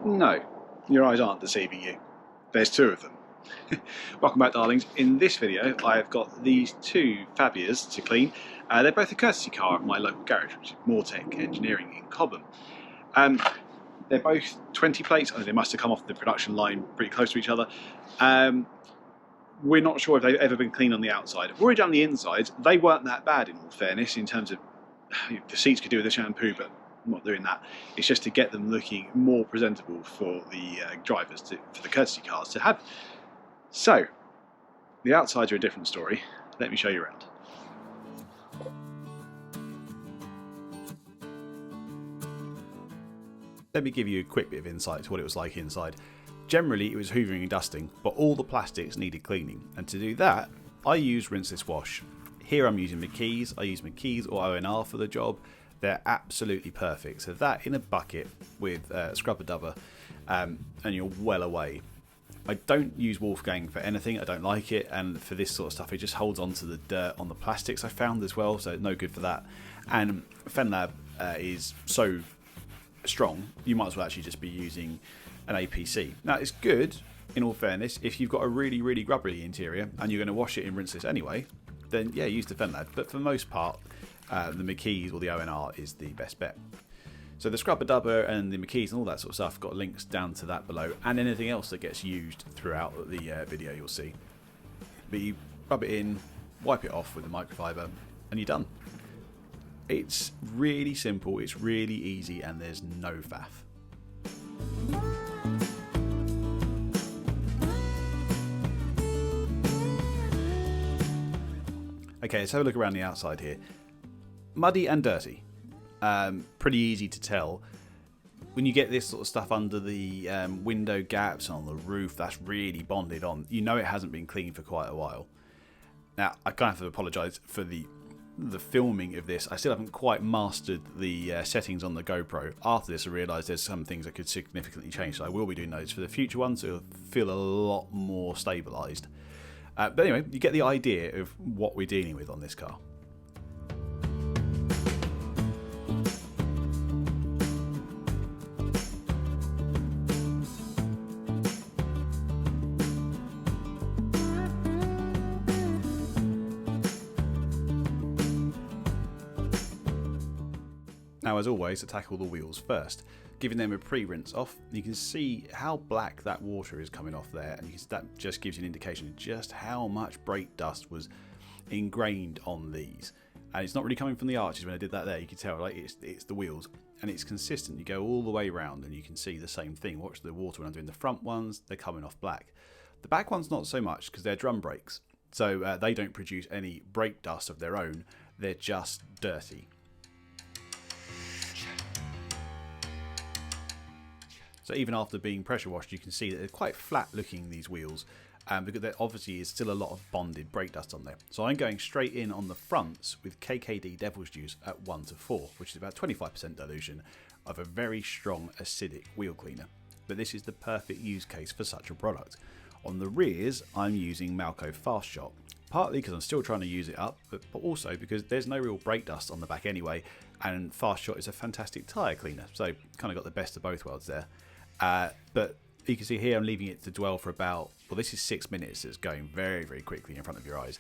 No, your eyes aren't deceiving you. There's two of them. Welcome back, darlings. In this video I've got these two Fabias to clean. They're both a courtesy car at my local garage, which is Mortec Engineering in Cobham. They're both 20 plates. I think they must have come off the production line pretty close to each other. We're not sure if they've ever been cleaned on the outside. I've already done the insides. They weren't that bad, in all fairness, in terms of the seats could do with a shampoo, but I'm not doing that. It's just to get them looking more presentable for the drivers, for the courtesy cars to have. So, the outsides are a different story. Let me show you around. Let me give you a quick bit of insight to what it was like inside. Generally, it was hoovering and dusting, but all the plastics needed cleaning. And to do that, I used rinseless wash. Here I'm using McKee's. I use McKee's or ONR for the job. They're absolutely perfect. So that in a bucket with scrubber dubber, and you're well away. I don't use Wolfgang for anything. I don't like it, and for this sort of stuff, it just holds on to the dirt on the plastics I found as well, so no good for that. And FenLab is so strong, you might as well actually just be using an APC. Now, it's good, in all fairness, if you've got a really, really grubby interior and you're going to wash it in rinseless anyway, then yeah, use the FenLab. But for the most part, the McKee's or the ONR is the best bet. So the scrubber dubber and the McKee's and all that sort of stuff, got links down to that below, and anything else that gets used throughout the video you'll see. But you rub it in, wipe it off with the microfiber, and you're done. It's really simple, it's really easy, and there's no faff. Okay, let's have a look around the outside here. Muddy and dirty. Pretty easy to tell. When you get this sort of stuff under the window gaps on the roof, that's really bonded on. You know it hasn't been cleaned for quite a while. Now, I kind of have to apologise for the filming of this. I still haven't quite mastered the settings on the GoPro. After this, I realised there's some things that could significantly change, so I will be doing those for the future ones, so it'll feel a lot more stabilised. But anyway, you get the idea of what we're dealing with on this car. Now, as always, to tackle the wheels first, giving them a pre-rinse off, you can see how black that water is coming off there, and that just gives you an indication of just how much brake dust was ingrained on these. And it's not really coming from the arches. When I did that there, you can tell, like, it's the wheels, and it's consistent. You go all the way around and you can see the same thing. Watch the water when I'm doing the front ones, they're coming off black. The back ones not so much, because they're drum brakes, so they don't produce any brake dust of their own, they're just dirty. So even after being pressure washed, you can see that they're quite flat looking, these wheels, because there obviously is still a lot of bonded brake dust on there. So I'm going straight in on the fronts with KKD Devil's Juice at 1:4, which is about 25% dilution of a very strong acidic wheel cleaner. But this is the perfect use case for such a product. On the rears, I'm using Malco Fast Shot, partly because I'm still trying to use it up, but also because there's no real brake dust on the back anyway, and Fast Shot is a fantastic tyre cleaner, so kind of got the best of both worlds there. But you can see here I'm leaving it to dwell for about, well, this is 6 minutes. It's going very, very quickly in front of your eyes.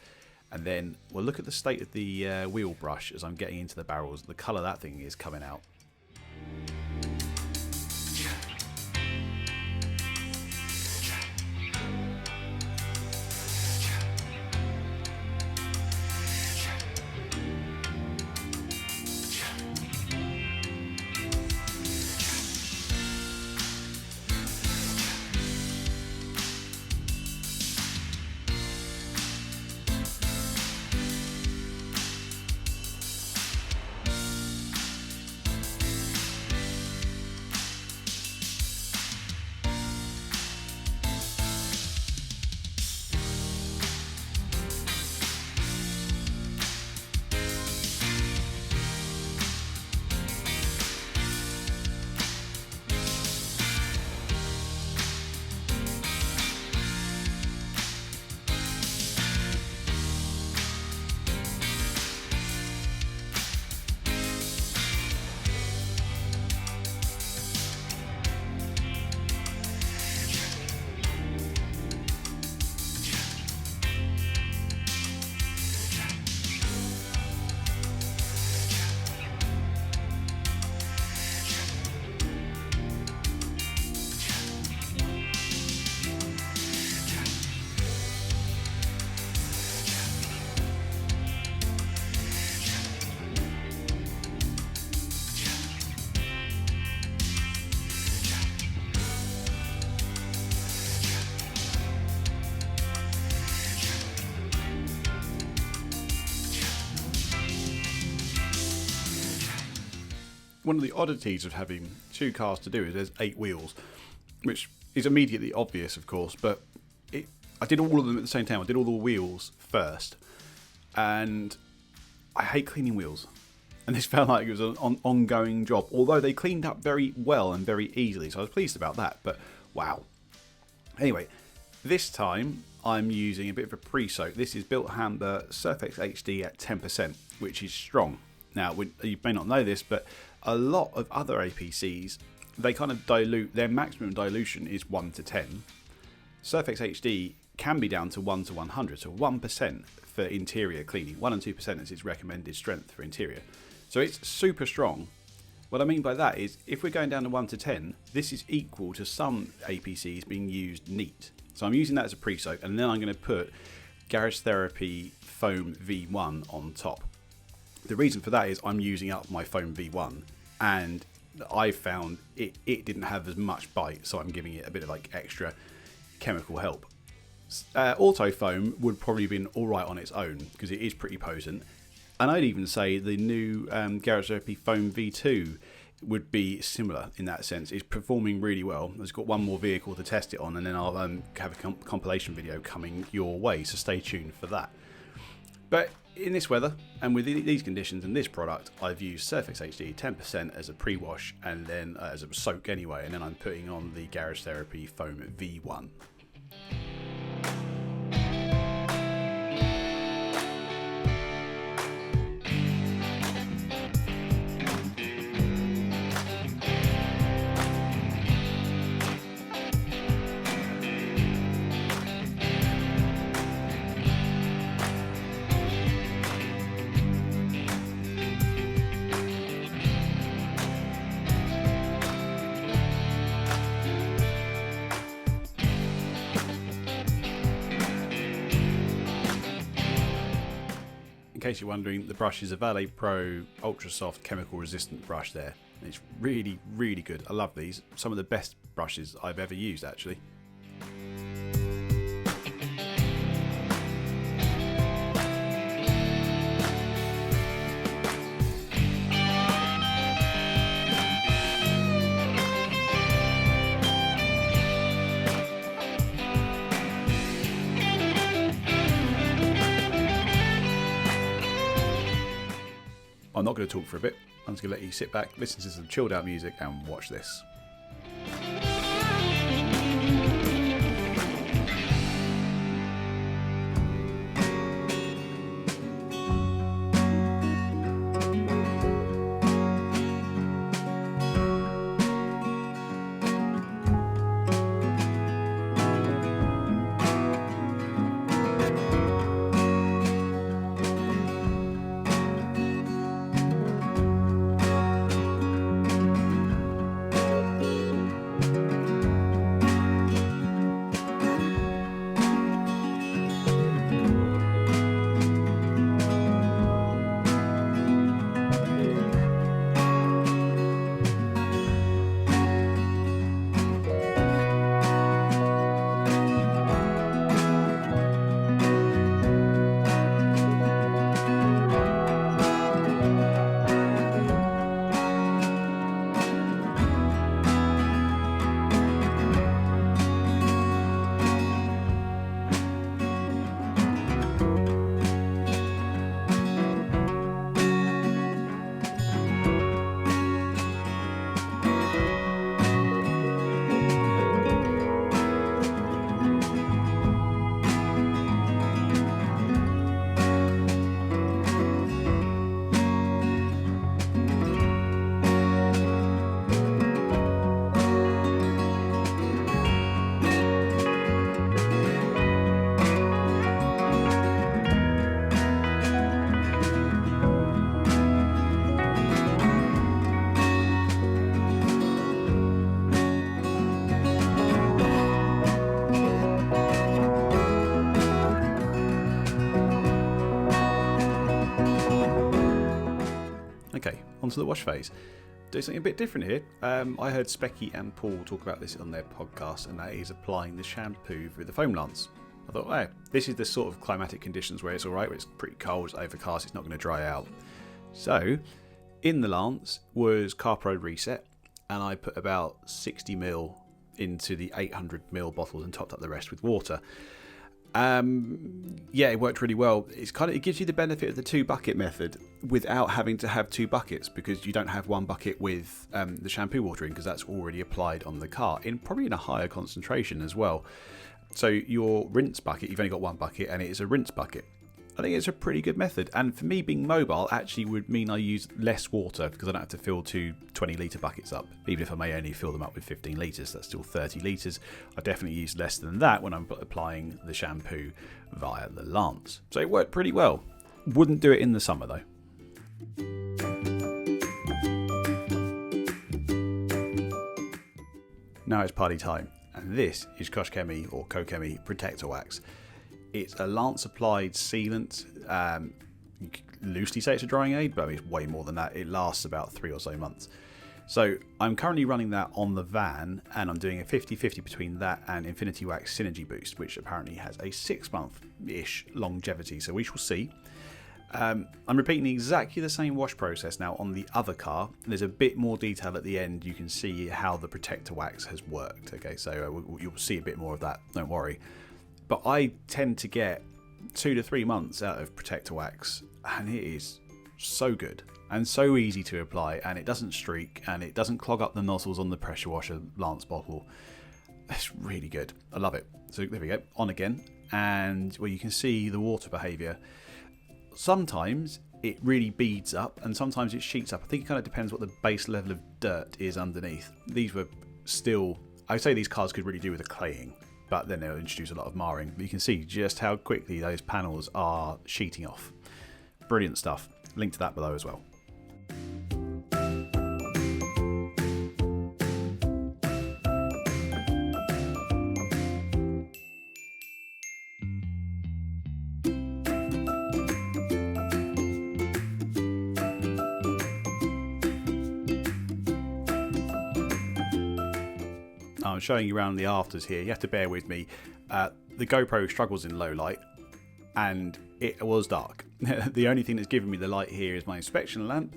And then we'll look at the state of the wheel brush as I'm getting into the barrels. The colour that thing is coming out. one of the oddities of having 2 cars to do is there's 8 wheels, which is immediately obvious, of course, but I did all of them at the same time. I did all the wheels first, and I hate cleaning wheels. And this felt like it was an ongoing job, although they cleaned up very well and very easily, so I was pleased about that, but wow. Anyway, this time I'm using a bit of a pre-soak. This is Built Hamber Surfex HD at 10%, which is strong. Now, you may not know this, but a lot of other APCs, they kind of dilute, their maximum dilution is 1 to 10. Surfex HD can be down to 1 to 100, so 1% for interior cleaning. 1 and 2% is its recommended strength for interior. So it's super strong. What I mean by that is, if we're going down to 1 to 10, this is equal to some APCs being used neat. So I'm using that as a pre-soak, and then I'm going to put Garage Therapy Foam V1 on top. The reason for that is I'm using up my Foam V1, and I found it didn't have as much bite, so I'm giving it a bit of like extra chemical help. Auto Foam would probably have been alright on its own, because it is pretty potent. And I'd even say the new Garage Therapy Foam V2 would be similar in that sense. It's performing really well. I've got one more vehicle to test it on, and then I'll have a compilation video coming your way, so stay tuned for that. But in this weather, and with these conditions and this product, I've used Surfex HD 10% as a pre-wash, and then as a soak anyway, and then I'm putting on the Garage Therapy Foam V1. In case you're wondering, the brush is a Valet Pro Ultra Soft Chemical Resistant brush there. It's really, really good. I love these. Some of the best brushes I've ever used, actually. I'm not going to talk for a bit. I'm just going to let you sit back, listen to some chilled out music and watch this. Okay, onto the wash phase. Do something a bit different here. I heard Specky and Paul talk about this on their podcast, and that is applying the shampoo through the foam lance. I thought, hey, this is the sort of climatic conditions where it's alright, where it's pretty cold, it's overcast, it's not going to dry out. So, in the Lance was CarPro Reset, and I put about 60ml into the 800ml bottles and topped up the rest with water. Yeah, it worked really well. It gives you the benefit of the 2-bucket method without having to have 2 buckets, because you don't have 1 bucket with the shampoo water in, because that's already applied on the car, probably in a higher concentration as well. So your rinse bucket, you've only got 1 bucket, and it is a rinse bucket. I think it's a pretty good method, and for me, being mobile actually would mean I use less water, because I don't have to fill 2 20-litre buckets up. Even if I may only fill them up with 15 litres, that's still 30 litres. I definitely use less than that when I'm applying the shampoo via the Lance. So it worked pretty well. Wouldn't do it in the summer though. Now it's party time, and this is Koshkemi or Kokemi Protector Wax. It's a Lance applied sealant. You could loosely say it's a drying aid, but it's way more than that. It lasts about 3 or so months. So I'm currently running that on the van, and I'm doing a 50-50 between that and Infinity Wax Synergy Boost, which apparently has a 6-month-ish longevity. So we shall see. I'm repeating exactly the same wash process now on the other car. There's a bit more detail at the end. You can see how the Protector Wax has worked. Okay, so you'll see a bit more of that. Don't worry. But I tend to get 2 to 3 months out of Protector Wax, and it is so good and so easy to apply, and it doesn't streak, and it doesn't clog up the nozzles on the pressure washer Lance bottle. It's really good. I love it. So there we go, on again, and well, you can see the water behaviour. Sometimes it really beads up, and sometimes it sheets up. I think it kind of depends what the base level of dirt is underneath. These were still, I'd say these cars could really do with a claying, but then they'll introduce a lot of marring. But you can see just how quickly those panels are sheeting off. Brilliant stuff. Link to that below as well. I'm showing you around the afters here. You have to bear with me. The GoPro struggles in low light, and it was dark. The only thing that's giving me the light here is my inspection lamp,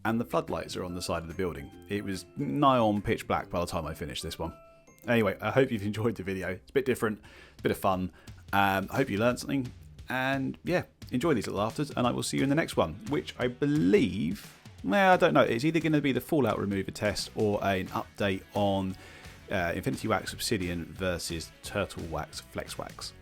and the floodlights are on the side of the building. It was nigh on pitch black by the time I finished this one. Anyway, I hope you've enjoyed the video. It's a bit different, a bit of fun. I hope you learned something, and yeah, enjoy these little afters, and I will see you in the next one, which I believe, well, I don't know, it's either going to be the fallout remover test or an update on Infinity Wax Obsidian versus Turtle Wax Flex Wax.